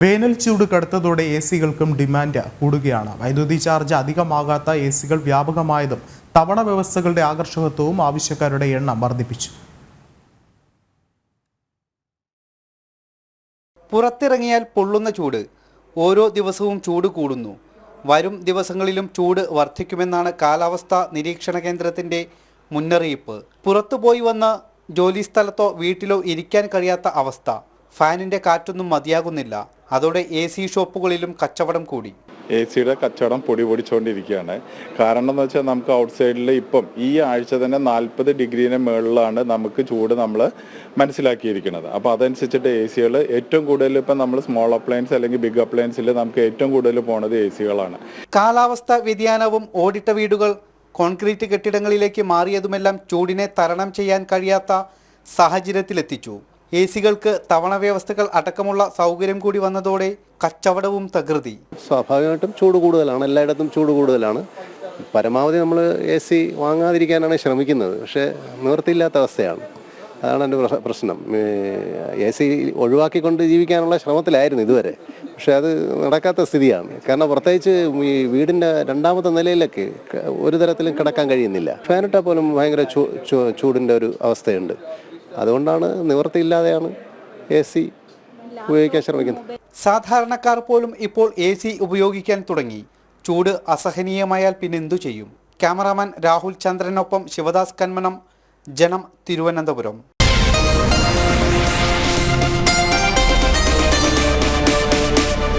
വേനൽ ചൂട് കടുത്തതോടെ എസികൾക്കും ഡിമാൻഡ് കൂടുകയാണ്. വൈദ്യുതി ചാർജ് അധികമാകാത്ത എസികൾ വ്യാപകമായതും തവണ വ്യവസ്ഥകളുടെ ആകർഷകത്വവും ആവശ്യക്കാരുടെ എണ്ണം വർദ്ധിപ്പിച്ചു. പുറത്തിറങ്ങിയാൽ പൊള്ളുന്ന ചൂട്. ഓരോ ദിവസവും ചൂട് കൂടുന്നു. വരും ദിവസങ്ങളിലും ചൂട് വർദ്ധിക്കുമെന്നാണ് കാലാവസ്ഥാ നിരീക്ഷണ കേന്ദ്രത്തിൻ്റെ മുന്നറിയിപ്പ്. പുറത്തുപോയി വന്ന് ജോലിസ്ഥലത്തോ വീട്ടിലോ ഇരിക്കാൻ കഴിയാത്ത അവസ്ഥ. ഫാനിൻ്റെ കാറ്റൊന്നും മതിയാകുന്നില്ല. അതോടെ AC ഷോപ്പുകളിലും കച്ചവടം കൂടി. സിയുടെ കച്ചവടം പൊടിപൊടിച്ചുകൊണ്ടിരിക്കുകയാണ്. കാരണം എന്ന് വെച്ചാൽ നമുക്ക് ഔട്ട്സൈഡിൽ ഇപ്പം ഈ ആഴ്ച തന്നെ 40 ഡിഗ്രീന് മുകളിലാണ് നമുക്ക് ചൂട് നമ്മൾ മനസ്സിലാക്കിയിരിക്കുന്നത്. അപ്പോൾ അതനുസരിച്ചിട്ട് സികൾ ഏറ്റവും കൂടുതൽ ഇപ്പം നമ്മൾ സ്മോൾ അപ്ലയൻസ് അല്ലെങ്കിൽ ബിഗ് അപ്ലയൻസിൽ നമുക്ക് ഏറ്റവും കൂടുതൽ പോണത് സികളാണ്. കാലാവസ്ഥാ വ്യതിയാനവും ഓടിട്ട വീടുകൾ കോൺക്രീറ്റ് കെട്ടിടങ്ങളിലേക്ക് മാറിയതുമെല്ലാം ചൂടിനെ തരണം ചെയ്യാൻ കഴിയാത്ത സാഹചര്യത്തിലെത്തിച്ചു. സികൾക്ക് തവണ വ്യവസ്ഥകൾ അടക്കമുള്ള സൗകര്യം കൂടി വന്നതോടെ കച്ചവടവും തകൃതി. സ്വാഭാവികമായിട്ടും ചൂട് കൂടുതലാണ്, എല്ലായിടത്തും ചൂട് കൂടുതലാണ്. പരമാവധി നമ്മൾ AC വാങ്ങാതിരിക്കാനാണ് ശ്രമിക്കുന്നത്. പക്ഷേ നിവൃത്തിയില്ലാത്ത അവസ്ഥയാണ്. അതാണ് എൻ്റെ പ്രശ്നം. AC ഒഴിവാക്കിക്കൊണ്ട് ജീവിക്കാനുള്ള ശ്രമത്തിലായിരുന്നു ഇതുവരെ. പക്ഷേ അത് നടക്കാത്ത സ്ഥിതിയാണ്. കാരണം പ്രത്യേകിച്ച് ഈ വീടിൻ്റെ രണ്ടാമത്തെ നിലയിലൊക്കെ ഒരു തരത്തിലും കിടക്കാൻ കഴിയുന്നില്ല. ഫാനിട്ടാൽ പോലും ഭയങ്കര ചൂടിൻ്റെ ഒരു അവസ്ഥയുണ്ട്. അതുകൊണ്ടാണ് നിവൃത്തിയില്ലാതെയാണ് AC ഉപയോഗിക്കാൻ ശ്രമിക്കുന്നത്. സാധാരണക്കാർ പോലും ഇപ്പോൾ AC ഉപയോഗിക്കാൻ തുടങ്ങി. ചൂട് അസഹനീയമായാൽ പിന്നെന്തു ചെയ്യും? ക്യാമറാമാൻ രാഹുൽ ചന്ദ്രനൊപ്പം ശിവദാസ് കന്മനം, ജനം, തിരുവനന്തപുരം.